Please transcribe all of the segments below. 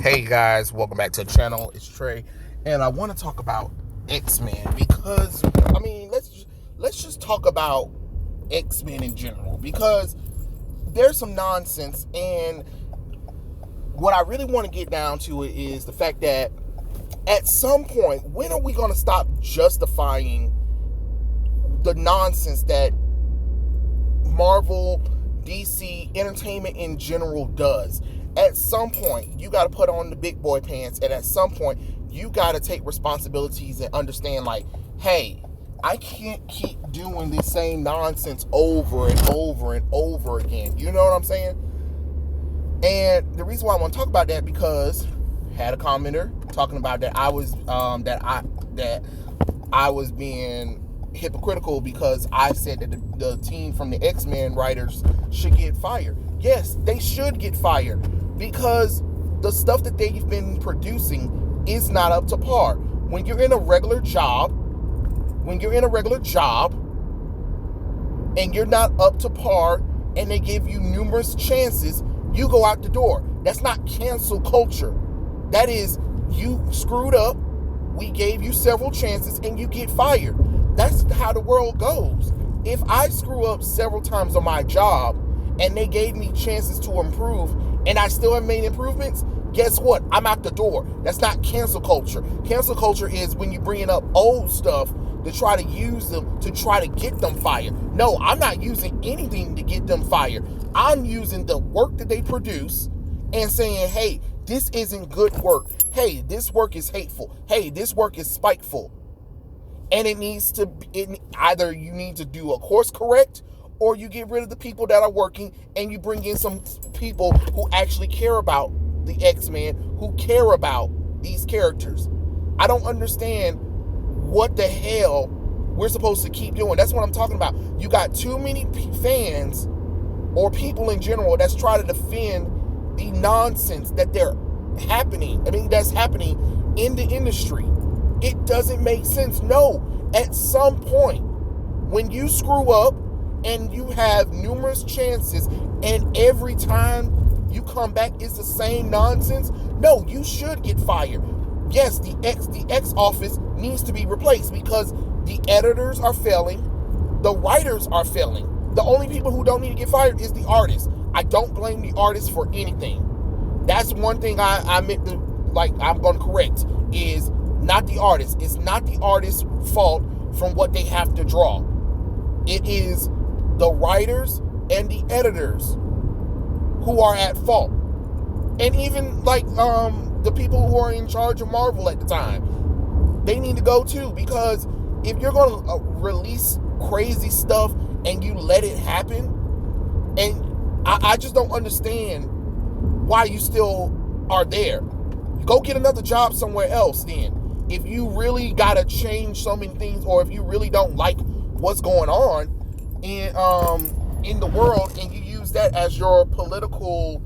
Hey guys, welcome back to the channel. It's Trey, and I want to talk about X-Men because let's just talk about X-Men in general because there's some nonsense, and what I really want to get down to is the fact that at some point, when are we going to stop justifying the nonsense that Marvel, DC, entertainment in general does? At some point, you got to put on the big boy pants, and at some point, you got to take responsibilities and understand, like, hey, I can't keep doing this same nonsense over and over and over again. You know what I'm saying? And the reason why I want to talk about that because I had a commenter talking about that I was being hypocritical because I said that the team from the X-Men writers should get fired. Yes, they should get fired because the stuff that they've been producing is not up to par. When you're in a regular job and you're not up to par and they give you numerous chances, you go out the door. That's not cancel culture. That is, you screwed up, we gave you several chances, and you get fired. That's how the world goes. If I screw up several times on my job and they gave me chances to improve and I still have made improvements, guess what? I'm out the door. That's not cancel culture. Cancel culture is when you're bringing up old stuff to try to use them to try to get them fired. No, I'm not using anything to get them fired. I'm using the work that they produce and saying, hey, this isn't good work. Hey, this work is hateful. Hey, this work is spiteful. And either you need to do a course correct or you get rid of the people that are working and you bring in some people who actually care about the X-Men, who care about these characters. I don't understand what the hell we're supposed to keep doing. That's what I'm talking about. You got too many fans or people in general that's trying to defend the nonsense that's happening in the industry. It doesn't make sense. No, at some point, when you screw up and you have numerous chances and every time you come back it's the same nonsense, no, you should get fired. Yes, the X office needs to be replaced because the editors are failing, the writers are failing. The only people who don't need to get fired is the artists. I don't blame the artists for anything. That's one thing I meant to, I'm going to correct, is not the artist. It's not the artist's fault from what they have to draw. It is the writers and the editors who are at fault. And even the people who are in charge of Marvel at the time, they need to go too, because if you're going to release crazy stuff and you let it happen, and I just don't understand why you still are there. Go get another job somewhere else then. If you really gotta change so many things, or if you really don't like what's going on in the world, and you use that as your political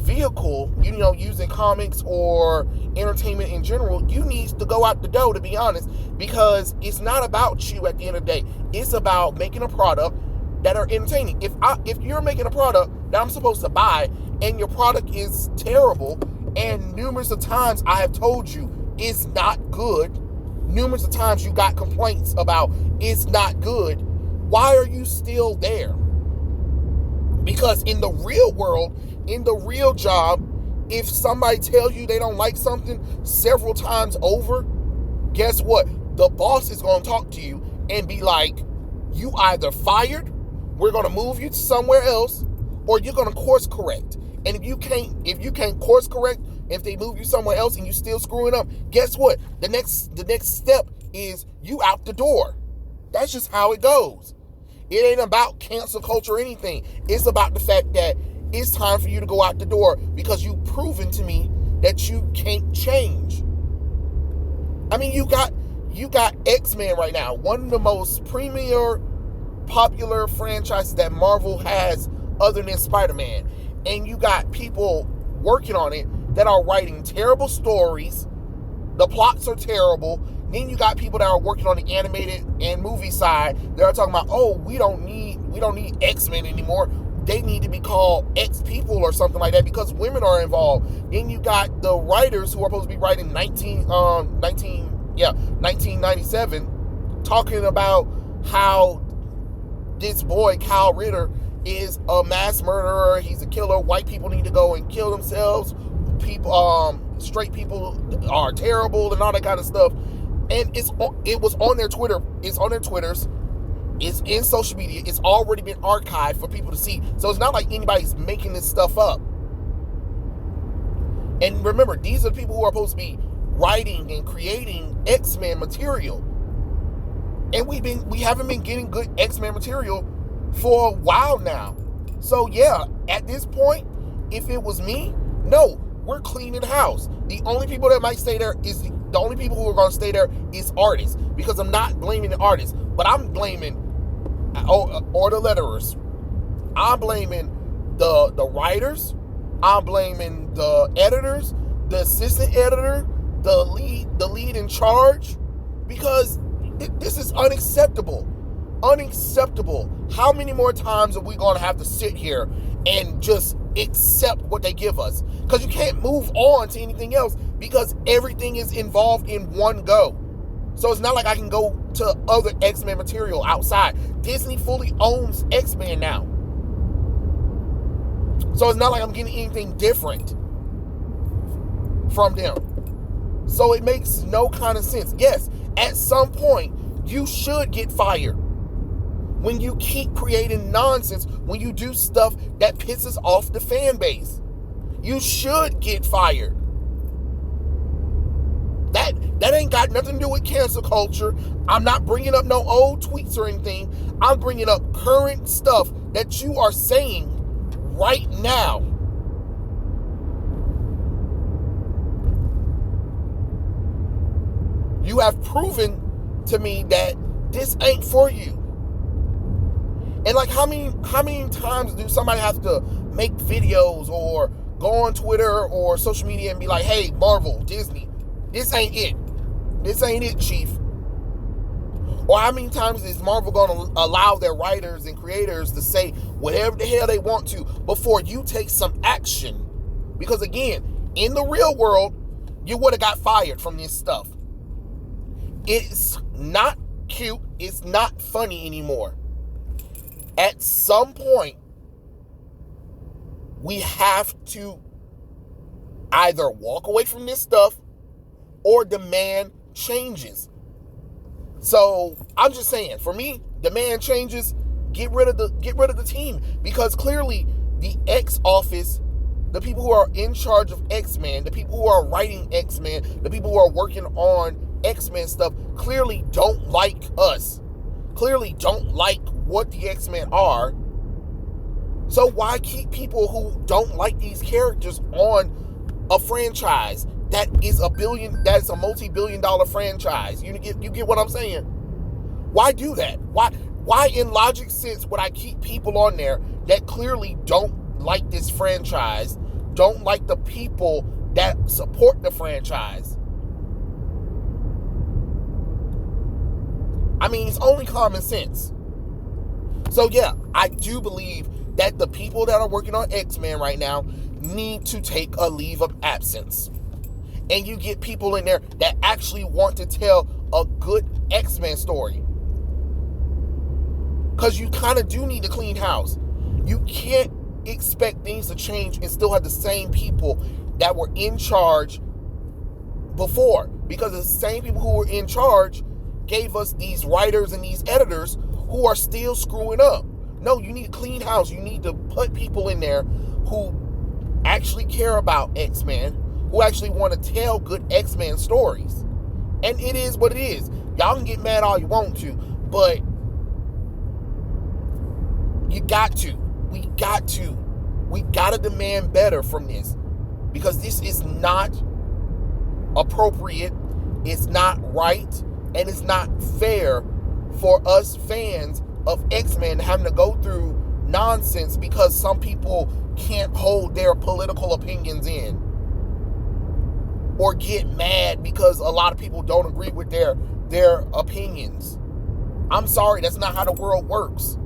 vehicle, using comics or entertainment in general, you need to go out the door, to be honest, because it's not about you at the end of the day. It's about making a product that are entertaining. If you're making a product that I'm supposed to buy and your product is terrible, and numerous of times I have told you it's not good, numerous of times you got complaints about it's not good, why are you still there? Because in the real world, in the real job, if somebody tells you they don't like something several times over, guess what? The boss is going to talk to you and be like, you either fired, we're going to move you to somewhere else, or you're going to course correct. And if you can't course correct, if they move you somewhere else and you still screwing up, guess what? The next step is you out the door. That's just how it goes. It ain't about cancel culture or anything. It's about the fact that it's time for you to go out the door because you've proven to me that you can't change. I mean, you got X-Men right now, one of the most premier popular franchises that Marvel has other than Spider-Man. And you got people working on it that are writing terrible stories. The plots are terrible. Then you got people that are working on the animated and movie side. They're talking about, oh, we don't need X-Men anymore. they need to be called X people or something like that because women are involved. Then you got the writers who are supposed to be writing 1997 talking about how this boy, Kyle Ritter, is a mass murderer. He's a killer. White people need to go and kill themselves. People, straight people are terrible and all that kind of stuff. And it was on their Twitter. It's on their Twitters. It's in social media. It's already been archived for people to see. So it's not like anybody's making this stuff up. And remember, these are the people who are supposed to be writing and creating X-Men material. And we haven't been getting good X-Men material for a while now. So yeah, at this point, if it was me, no, we're cleaning house. The only people that might stay there is the only people who are going to stay there is artists, because I'm not blaming the artists, but I'm blaming or the letterers. I'm blaming the writers. I'm blaming the editors, the assistant editor, the lead in charge, because this is unacceptable. Unacceptable. How many more times are we going to have to sit here and just accept what they give us? Because you can't move on to anything else because everything is involved in one go. So it's not like I can go to other X-Men material outside. Disney fully owns X-Men now. So it's not like I'm getting anything different from them. So it makes no kind of sense. Yes, at some point, you should get fired. When you keep creating nonsense, when you do stuff that pisses off the fan base, you should get fired. That ain't got nothing to do with cancel culture. I'm not bringing up no old tweets or anything. I'm bringing up current stuff that you are saying right now. You have proven to me that this ain't for you. And like, how many times do somebody have to make videos or go on Twitter or social media and be like, hey, Marvel, Disney, this ain't it. This ain't it, Chief. Or how many times is Marvel going to allow their writers and creators to say whatever the hell they want to before you take some action? Because again, in the real world, you would have got fired from this stuff. It's not cute. It's not funny anymore. At some point, we have to either walk away from this stuff or demand changes. So I'm just saying, for me, demand changes. Get rid of the team, because clearly the X office, the people who are in charge of X-Men, the people who are writing X-Men, the people who are working on X-Men stuff, clearly don't like us. Clearly don't like what the X-Men are. So why keep people who don't like these characters on a franchise that is a multi-billion-dollar franchise? You get what I'm saying? Why do that? Why in logic sense would I keep people on there that clearly don't like this franchise, don't like the people that support the franchise? I mean, it's only common sense. So yeah, I do believe that the people that are working on X-Men right now need to take a leave of absence. And you get people in there that actually want to tell a good X-Men story. Because you kind of do need to clean house. You can't expect things to change and still have the same people that were in charge before. Because the same people who were in charge gave us these writers and these editors who are still screwing up. No, you need to clean house. You need to put people in there who actually care about X-Men, who actually want to tell good X-Men stories. And it is what it is. Y'all can get mad all you want to, but you got to. We got to demand better from this, because this is not appropriate. It's not right. And it's not fair for us fans of X-Men having to go through nonsense because some people can't hold their political opinions in, or get mad because a lot of people don't agree with their opinions. I'm sorry, that's not how the world works.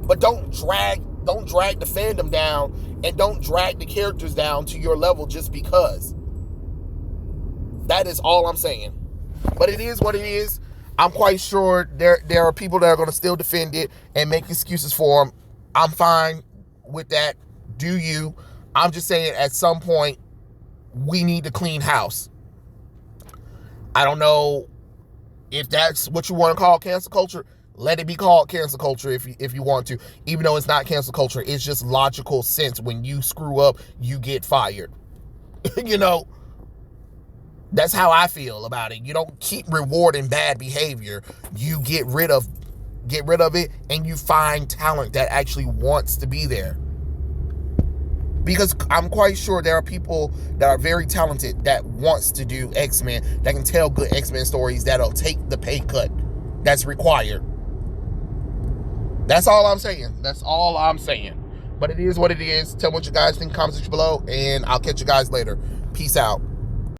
But don't drag Don't drag the fandom down, and don't drag the characters down to your level just because. That is all I'm saying. But it is what it is. I'm quite sure there are people that are going to still defend it and make excuses for them. I'm fine with that. Do you? I'm just saying at some point we need to clean house. I don't know if that's what you want to call cancel culture. Let it be called cancel culture if you want to. Even though it's not cancel culture, it's just logical sense. When you screw up, you get fired. You know, that's how I feel about it. You don't keep rewarding bad behavior. You get rid of it, and you find talent that actually wants to be there. Because I'm quite sure there are people that are very talented that wants to do X-Men, that can tell good X-Men stories, that'll take the pay cut that's required. That's all I'm saying. That's all I'm saying. But it is what it is. Tell me what you guys think in the comment section below, and I'll catch you guys later. Peace out.